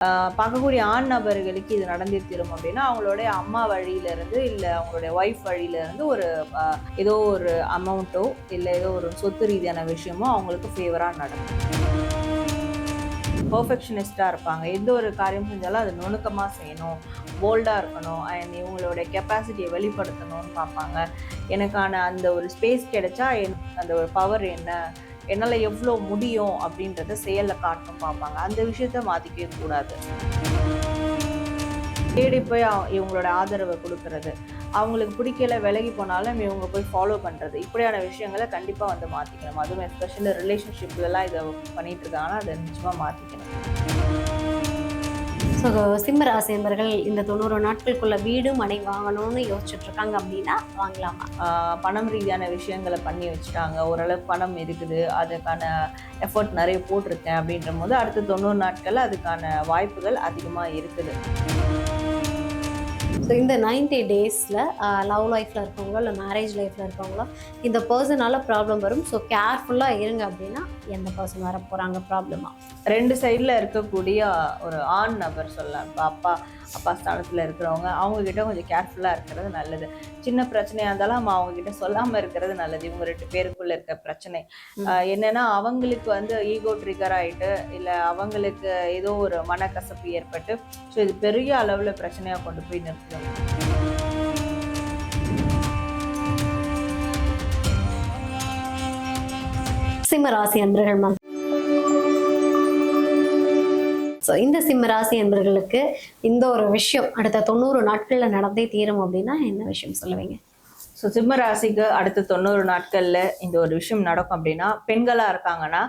பார்க்கக்கூடிய ஆண் நபர்களுக்கு இது நடந்திருக்கும் அப்படின்னா அவங்களுடைய அம்மா வழியிலேருந்து இல்லை அவங்களுடைய ஒய்ஃப் வழியிலேருந்து ஒரு ஏதோ ஒரு அமௌண்ட்டோ இல்லை ஏதோ ஒரு சொத்து ரீதியான விஷயமோ அவங்களுக்கு ஃபேவராக நடக்கும். பர்ஃபெக்ஷனிஸ்டாக இருப்பாங்க. எந்த ஒரு காரியம் செஞ்சாலும் அது நுணுக்கமாக செய்யணும், போல்டாக இருக்கணும், அண்ட் இவங்களுடைய கெப்பாசிட்டியை வெளிப்படுத்தணும்னு பார்ப்பாங்க. எனக்கான அந்த ஒரு ஸ்பேஸ் கிடைச்சா அந்த ஒரு பவர் என்ன, என்னால் எவ்வளோ முடியும் அப்படின்றத செயலில் காட்டணும் பார்ப்பாங்க. அந்த விஷயத்த மாற்றிக்கவே கூடாது. தேடி போய் இவங்களோட ஆதரவை கொடுக்கறது, அவங்களுக்கு பிடிக்கல விலகி போனாலும் இவங்க போய் ஃபாலோ பண்ணுறது, இப்படியான விஷயங்களை கண்டிப்பாக வந்து மாற்றிக்கணும். அதுவும் எஸ்பெஷலி ரிலேஷன்ஷிப்லலாம் இதை பண்ணிட்டு இருக்காங்கன்னா அதை நிச்சயமாக மாற்றிக்கணும். ஸோ சிம்ம ராசி என்பர்கள் இந்த 90 நாட்களுக்குள்ள வீடு மனை வாங்கணும்னு யோசிச்சுட்டு இருக்காங்க அப்படின்னா வாங்கலாமா? பணம் ரீதியான விஷயங்களை பண்ணி வச்சுட்டாங்க, ஓரளவுக்கு பணம் இருக்குது, அதுக்கான எஃபர்ட் நிறைய போட்டிருக்கேன் அப்படின்ற போது அடுத்த 90 நாட்களில் அதுக்கான வாய்ப்புகள் அதிகமாக இருக்குது. ஸோ இந்த 90 டேஸில் லவ் லைஃப்பில் இருக்கவங்களோ இல்லை மேரேஜ் லைஃப்பில் இருக்கவங்களோ இந்த பர்சனால ப்ராப்ளம் வரும். ஸோ கேர்ஃபுல்லாக இருங்க அப்படின்னா எந்த பர்சன் வர போகிறாங்க ப்ராப்ளமாக? ரெண்டு சைடில் இருக்கக்கூடிய ஒரு ஆண் நபர் சொல்லலாம். இப்போ அப்பா ஸ்தானத்தில் இருக்கிறவங்க அவங்கக்கிட்ட கொஞ்சம் கேர்ஃபுல்லாக இருக்கிறது நல்லது. சின்ன பிரச்சனையாக இருந்தாலும் நம்ம அவங்கக்கிட்ட சொல்லாமல் இருக்கிறது நல்லது. இவங்க 2 பேருக்குள்ளே இருக்க பிரச்சனை என்னென்னா அவங்களுக்கு வந்து ஈகோ ட்ரிகர் ஆகிட்டு இல்லை அவங்களுக்கு ஏதோ ஒரு மனக்கசப்பு ஏற்பட்டு ஸோ இது பெரிய அளவில் பிரச்சனையாக கொண்டு போய் நிறுத்தும். சிம்ம ராசி அன்பர்கள் மேம், ஸோ இந்த சிம்ம ராசி என்பர்களுக்கு இந்த ஒரு விஷயம் அடுத்த 90 நாட்களில் நடந்தே தீரும் அப்படின்னா என்ன விஷயம் சொல்லுவீங்க? ஸோ சிம்ம ராசிக்கு அடுத்த 90 நாட்களில் இந்த ஒரு விஷயம் நடக்கும் அப்படின்னா, பெண்களாக இருக்காங்கன்னா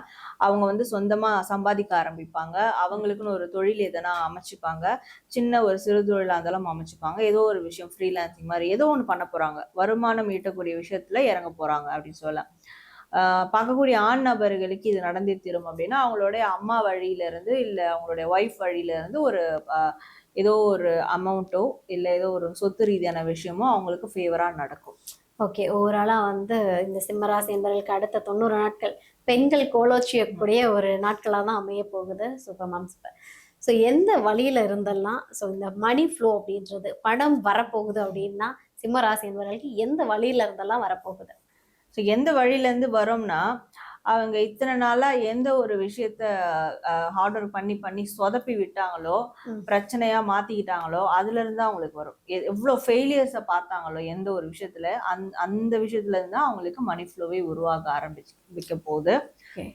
அவங்க வந்து சொந்தமாக சம்பாதிக்க ஆரம்பிப்பாங்க. அவங்களுக்குன்னு ஒரு தொழில் எதனா அமைச்சுப்பாங்க. சின்ன ஒரு சிறு தொழிலாக இருந்தாலும் அமைச்சுப்பாங்க. ஏதோ ஒரு விஷயம் ஃப்ரீலான்சிங் மாதிரி ஏதோ ஒன்று பண்ண போகிறாங்க. வருமானம் ஈட்டக்கூடிய விஷயத்தில் இறங்க போகிறாங்க அப்படின்னு சொல்லலாம். பார்க்கக்கூடிய ஆண் நபர்களுக்கு இது நடந்திருக்கும் அப்படின்னா அவங்களுடைய அம்மா வழியிலேருந்து இல்லை அவங்களுடைய ஒய்ஃப் வழியிலேருந்து ஒரு ஏதோ ஒரு அமௌண்ட்டோ இல்லை ஏதோ ஒரு சொத்து ரீதியான விஷயமோ அவங்களுக்கு ஃபேவராக நடக்கும். ஓகே, ஓவராலாக வந்து இந்த சிம்மராசி என்பவர்களுக்கு அடுத்த 90 நாட்கள் பெண்கள் கோலோச்சியக்கூடிய ஒரு நாட்களாக தான் அமைய போகுது. Super ma'am, super. ஸோ எந்த வழியில் இருந்தெல்லாம் ஸோ இந்த மணி ஃப்ளோ அப்படின்றது பணம் வரப்போகுது அப்படின்னா சிம்மராசி என்பவர்களுக்கு எந்த வழியில இருந்தெல்லாம் வரப்போகுது? ஸோ எந்த வழியிலேருந்து வரோம்னா, அவங்க இத்தனை நாளாக எந்த ஒரு விஷயத்த ஹார்ட் ஒர்க் பண்ணி பண்ணி சொதப்பி விட்டாங்களோ, பிரச்சனையாக மாற்றிக்கிட்டாங்களோ, அதுலேருந்து அவங்களுக்கு வரும். எவ்வளோ ஃபெயிலியர்ஸை பார்த்தாங்களோ எந்த ஒரு விஷயத்தில் அந்த விஷயத்துலேருந்து தான் அவங்களுக்கு மணி ஃப்ளோவே உருவாக ஆரம்பிக்க போகுது.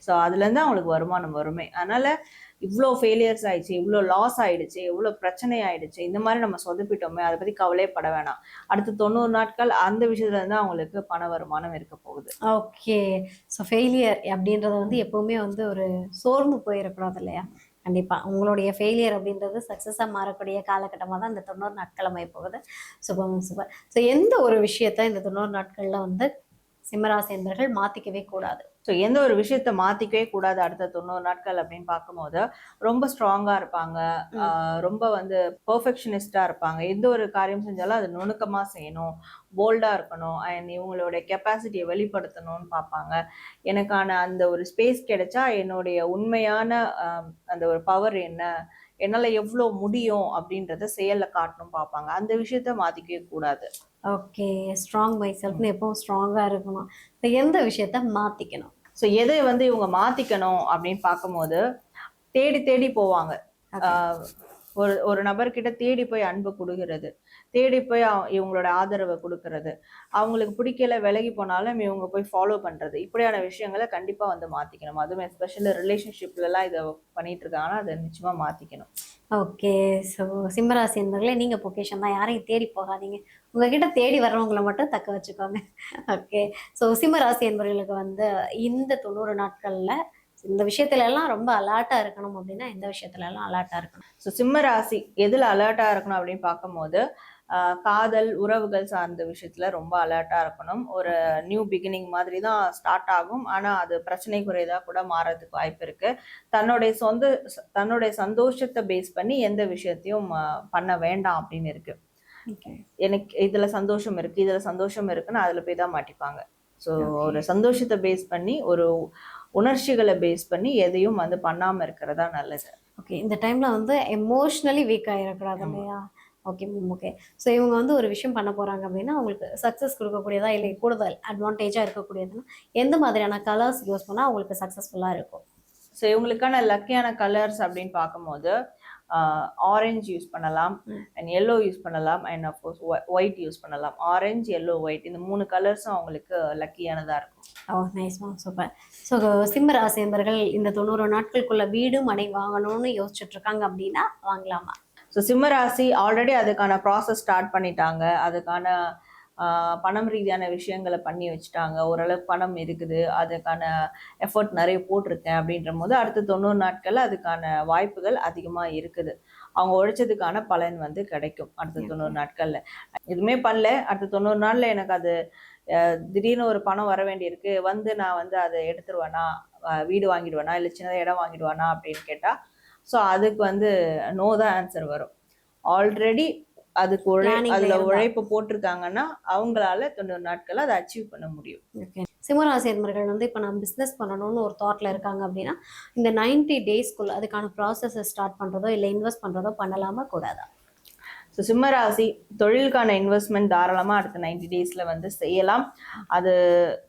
ஸோ அதுலேருந்து அவங்களுக்கு வருமானம் வருமே. அதனால் இவ்வளோ ஃபெயிலியர்ஸ் ஆயிடுச்சு, இவ்வளோ லாஸ் ஆயிடுச்சு, இவ்வளோ பிரச்சனை ஆயிடுச்சு, இந்த மாதிரி நம்ம சொதப்பிட்டோமே, அதை பற்றி கவலையே பட வேணாம். அடுத்த 90 நாட்கள் அந்த விஷயத்துல இருந்து அவங்களுக்கு பண வருமானம் இருக்க போகுது. ஓகே, ஸோ ஃபெயிலியர் அப்படின்றது வந்து எப்பவுமே வந்து ஒரு சோர்ந்து போயிடக்கூடாது இல்லையா? கண்டிப்பா உங்களுடைய ஃபெயிலியர் அப்படின்றது சக்ஸஸாக மாறக்கூடிய காலகட்டமாக தான் இந்த 90 நாட்கள் அமைய போகுது. Super super. ஸோ எந்த ஒரு விஷயத்த இந்த 90 நாட்களில் வந்து சிம்மராசி என்பர்கள் மாற்றிக்கவே கூடாது? ஸோ எந்த ஒரு விஷயத்த மாற்றிக்கவே கூடாது அடுத்த 90 நாட்கள் அப்படின்னு பார்க்கும்போது, ரொம்ப ஸ்ட்ராங்காக இருப்பாங்க, ரொம்ப வந்து பர்ஃபெக்ஷனிஸ்டாக இருப்பாங்க. எந்த ஒரு காரியம் செஞ்சாலும் அது நுணுக்கமாக செய்யணும், போல்டாக இருக்கணும், அண்ட் இவங்களுடைய கெப்பாசிட்டியை வெளிப்படுத்தணும்னு பார்ப்பாங்க. எனக்கான அந்த ஒரு ஸ்பேஸ் கிடைச்சா என்னுடைய உண்மையான அந்த ஒரு பவர் என்ன, என்னால் எவ்வளோ முடியும் அப்படின்றத செயலில் காட்டணும் பார்ப்பாங்க. அந்த விஷயத்த மாற்றிக்கவே கூடாது. ஓகே, ஸ்ட்ராங் மை செல்ஃப்னு எப்பவும் ஸ்ட்ராங்காக இருக்கணும். இப்போ எந்த விஷயத்த மாற்றிக்கணும்? ஸோ எதை வந்து இவங்க மாற்றிக்கணும் அப்படின்னு பார்க்கும்போது, தேடி தேடி போவாங்க. ஒரு நபர்கிட்ட தேடி போய் அன்பு கொடுக்கறது, தேடி போய் இவங்களோட ஆதரவை கொடுக்கறது, அவங்களுக்கு பிடிக்கல விலகி போனாலும் இவங்க போய் ஃபாலோ பண்ணுறது, இப்படியான விஷயங்களை கண்டிப்பாக வந்து மாற்றிக்கணும். அதுவும் எஸ்பெஷலி ரிலேஷன்ஷிப்லலாம் இதை பண்ணிட்டு இருக்காங்கன்னா அதை நிச்சயமாக மாற்றிக்கணும். ஓகே, ஸோ சிம்மராசி என்பர்களே நீங்கள் பொக்கேஷன் தான், யாரையும் தேடி போகாதீங்க, உங்ககிட்ட தேடி வர்றவங்களை மட்டும் தக்க வச்சுக்கோங்க. ஓகே, ஸோ சிம்மராசி என்பவர்களுக்கு வந்து இந்த 90 நாட்களில் இந்த விஷயத்துல எல்லாம் ரொம்ப அலர்ட்டாக இருக்கணும் அப்படின்னா எந்த விஷயத்துல எல்லாம் அலர்ட்டாக இருக்கணும்? ஸோ சிம்ம ராசி எதில் அலர்ட்டாக இருக்கணும் அப்படின்னு பார்க்கும்போது, காதல் உறவுகள் சார்ந்த விஷயத்துல ரொம்ப அலர்ட்டாக இருக்கணும். ஒரு நியூ பிகினிங் மாதிரி தான் ஸ்டார்ட் ஆகும், ஆனால் அது பிரச்சனைக்குரியதாக கூட மாறதுக்கு வாய்ப்பு இருக்கு. தன்னுடைய சந்தோஷத்தை பேஸ் பண்ணி எந்த விஷயத்தையும் பண்ண வேண்டாம் அப்படின்னு இருக்கு. எனக்கு இதுல சந்தோஷம் இருக்குன்னு அதுல போய் தான் மாட்டிப்பாங்க. ஸோ ஒரு சந்தோஷத்தை பேஸ் பண்ணி ஒரு உணர்ச்சிகளை பேஸ் பண்ணி எதையும் வந்து பண்ணாம இருக்கிறதா நல்லது. ஓகே. இந்த டைம்ல வந்து எமோஷனலி வீக் ஆயிடக்கூடாது ஆமா. இல்லையா? Okay ma'am. ஓகே. ஸோ இவங்க வந்து ஒரு விஷயம் பண்ண போறாங்க அப்படின்னா, அவங்களுக்கு சக்ஸஸ் குடுக்கக்கூடியதா, இல்லை கூடுதல் அட்வான்டேஜா இருக்கக்கூடியதுன்னா, எந்த மாதிரியான கலர்ஸ் யூஸ் பண்ணா அவங்களுக்கு சக்ஸஸ்ஃபுல்லா இருக்கும்? ஸோ இவங்களுக்கான லக்கியான கலர்ஸ் அப்படின்னு பார்க்கும்போது ஆரஞ்சு யூஸ் பண்ணலாம், ம். அண்ட் எல்லோ யூஸ் பண்ணலாம், அண்ட் அஃப்கோர்ஸ் ஒயிட் யூஸ் பண்ணலாம். ஆரஞ்சு, எல்லோ, ஒயிட் இந்த 3 கலர்ஸும் அவங்களுக்கு லக்கியானதாக இருக்கும். ஓ! Nice ma'am. சூப்பர். ஸோ சிம்ம ராசி அன்பர்கள் இந்த 90 நாட்களுக்குள்ள வீடு, மனை வாங்கணும்னு யோசிச்சுட்டு இருக்காங்க அப்படின்னா வாங்கலாமா? ஸோ சிம்ம ராசி ஆல்ரெடி அதுக்கான ப்ராசஸ் ஸ்டார்ட் பண்ணிட்டாங்க. அதுக்கான பணம் ரீதியான விஷயங்களை பண்ணி வச்சுட்டாங்க. ஓரளவுக்கு பணம் இருக்குது. அதுக்கான எஃபோர்ட் நிறைய போட்டிருக்கேன் அப்படின்ற போது அடுத்த 90 நாட்கள்ல அதுக்கான வாய்ப்புகள் அதிகமாக இருக்குது. அவங்க உழைச்சதுக்கான பலன் வந்து கிடைக்கும் அடுத்த 90 நாட்கள்ல. எதுவுமே பண்ணல, அடுத்த 90 நாள்ல எனக்கு அது திடீர்னு ஒரு பணம் வர வேண்டியிருக்கு, வந்து நான் வந்து அதை எடுத்துருவேனா, வீடு வாங்கிடுவேனா, இல்லை சின்னதாக இடம் வாங்கிடுவேனா அப்படின்னு கேட்டால், ஸோ அதுக்கு வந்து நோ தான் ஆன்சர் வரும். ஆல்ரெடி அதுக்கு அதுல உழைப்பு போட்டிருக்காங்கன்னா அவங்களால 90 நாட்கள் அதை அச்சீவ் பண்ண முடியும். ஓகே. சிம்மராசி அன்பர்கள் வந்து இப்போ நான் பிஸ்னஸ் பண்ணணும்னு ஒரு தாட்ல இருக்காங்க அப்படின்னா, இந்த 90 டேஸ்க்குள்ள அதுக்கான ப்ராசஸை ஸ்டார்ட் பண்றதோ, இல்லை இன்வெஸ்ட் பண்றதோ பண்ணலாமா கூடாதா? ஸோ சிம்மராசி தொழிலுக்கான இன்வெஸ்ட்மெண்ட் தாராளமாக அடுத்த 90 டேஸில் வந்து செய்யலாம். அது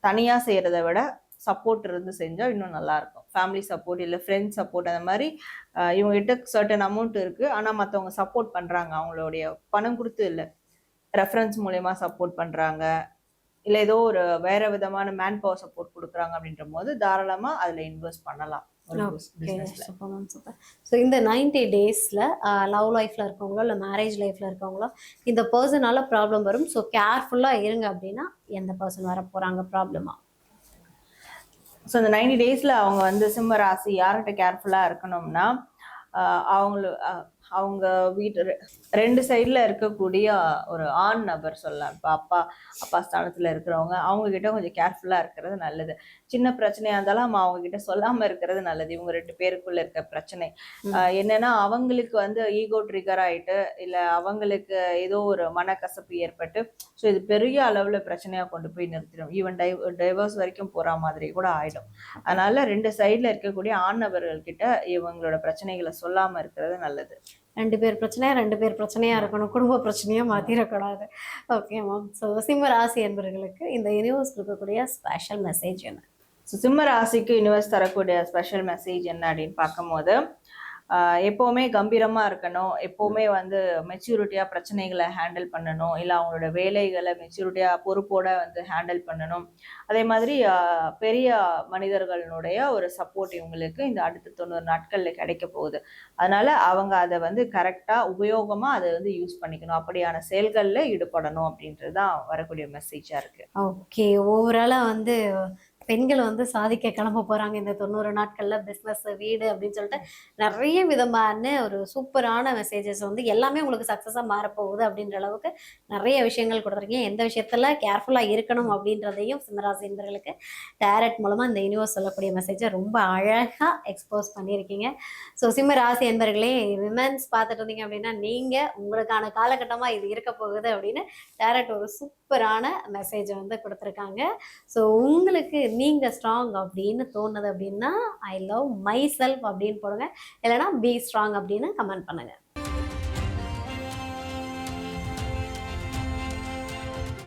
தனியாக செய்கிறத விட சப்போர்ட் இருந்து செஞ்சால் இன்னும் நல்லாயிருக்கும். ஃபேமிலி சப்போர்ட் இல்லை ஃப்ரெண்ட்ஸ் சப்போர்ட் அந்த மாதிரி இவங்ககிட்ட சர்டன் அமௌண்ட் இருக்குது, ஆனால் மற்றவங்க சப்போர்ட் பண்ணுறாங்க. அவங்களுடைய பணம் கொடுத்து இல்லை, ரெஃபரன்ஸ் மூலயமா சப்போர்ட் பண்ணுறாங்க, இல்லை ஏதோ ஒரு வேற விதமான மேன் பவர் சப்போர்ட் கொடுக்குறாங்க அப்படின்ற போது தாராளமாக அதில் இன்வெஸ்ட் பண்ணலாம். ஸோ இந்த 90 டேஸில் லவ் லைஃப்பில் இருக்கவங்களோ இல்லை மேரேஜ் லைஃப்பில் இருக்கவங்களோ இந்த பர்சனால ப்ராப்ளம் வரும். ஸோ கேர்ஃபுல்லாக இருங்க அப்படின்னா எந்த பர்சன் வர போகிறாங்க ப்ராப்ளமா? ஸோ இந்த 90 டேஸில் அவங்க வந்து சிம்ம ராசி யார்கிட்ட கேர்ஃபுல்லாக இருக்கணும்னா, அவங்க வீட்டு 2 சைடில் இருக்கக்கூடிய ஒரு ஆண் நபர் சொல்லலாம். இப்போ அப்பா ஸ்தானத்தில் இருக்கிறவங்க அவங்க கிட்ட கொஞ்சம் கேர்ஃபுல்லாக இருக்கிறது நல்லது. சின்ன பிரச்சனையாக இருந்தாலும் நம்ம அவங்க கிட்ட சொல்லாமல் இருக்கிறது நல்லது. இவங்க 2 பேருக்குள்ள இருக்க பிரச்சனை என்னன்னா, அவங்களுக்கு வந்து ஈகோ ட்ரிகர் ஆகிட்டு, இல்லை அவங்களுக்கு ஏதோ ஒரு மனக்கசப்பு ஏற்பட்டு, ஸோ இது பெரிய அளவில் பிரச்சனையாக கொண்டு போய் நிறுத்திடும். ஈவன் டைவர்ஸ் வரைக்கும் போகிற மாதிரி கூட ஆகிடும். அதனால 2 சைடில் இருக்கக்கூடிய ஆண் நபர்கள்கிட்ட இவங்களோட பிரச்சனைகளை சொல்லாமல் இருக்கிறது நல்லது. 2 பேர் பிரச்சனையா 2 பேர் பிரச்சனையா இருக்கணும், குடும்ப பிரச்சனையா மாத்திரக்கூடாது. Okay ma'am. ஸோ சிம்ம ராசி என்பவர்களுக்கு இந்த யூனிவர்ஸ் கொடுக்கக்கூடிய ஸ்பெஷல் மெசேஜ் என்ன? ஸோ சிம்ம ராசிக்கு யூனிவர்ஸ் தரக்கூடிய ஸ்பெஷல் மெசேஜ் என்ன அப்படின்னு பார்க்கும்போது, எப்போவுமே கம்பீரமாக இருக்கணும், எப்போவுமே வந்து மெச்சூரிட்டியாக பிரச்சனைகளை ஹேண்டில் பண்ணணும், இல்லை அவங்களோட வேலைகளை மெச்சூரிட்டியாக பொறுப்போடு வந்து ஹேண்டில் பண்ணணும். அதே மாதிரி பெரிய மனிதர்களுடைய ஒரு சப்போர்ட் இவங்களுக்கு இந்த அடுத்த 90 நாட்களில் கிடைக்க போகுது. அதனால அவங்க அதை வந்து கரெக்டாக உபயோகமாக அதை வந்து யூஸ் பண்ணிக்கணும், அப்படியான செயல்களில் ஈடுபடணும் அப்படின்றது தான் வரக்கூடிய மெசேஜாக இருக்குது. ஓகே. ஓவராலாக வந்து பெண்கள் வந்து சாதிக்க கிளம்ப போகிறாங்க இந்த 90 நாட்களில், பிஸ்னஸ், வீடு அப்படின்னு சொல்லிட்டு நிறைய விதமான ஒரு சூப்பரான மெசேஜஸ் வந்து எல்லாமே உங்களுக்கு சக்ஸஸாக மாறப்போகுது அப்படின்ற அளவுக்கு நிறைய விஷயங்கள் கொடுத்துருக்கீங்க. எந்த விஷயத்தில் கேர்ஃபுல்லாக இருக்கணும் அப்படின்றதையும் சிம்மராசி என்பவர்களுக்கு டைரக்ட் மூலமாக இந்த யூனிவர்ஸ் சொல்லக்கூடிய மெசேஜை ரொம்ப அழகாக எக்ஸ்போஸ் பண்ணியிருக்கீங்க. ஸோ சிம்மராசி என்பவர்களே, விமென்ஸ் பார்த்துட்டு இருந்தீங்க அப்படின்னா நீங்கள் உங்களுக்கான காலகட்டமாக இது இருக்க போகுது அப்படின்னு டைரக்ட் ஒரு சூப்பரான மெசேஜை வந்து கொடுத்துருக்காங்க. ஸோ உங்களுக்கு நீங்கள் ஸ்ட்ராங் அப்படின்னு தோணுது அப்படின்னா ஐ லவ் மை செல்ஃப் அப்படின்னு போடுங்க, இல்லைனா பி ஸ்ட்ராங் அப்படின்னு கமெண்ட் பண்ணுங்கள்.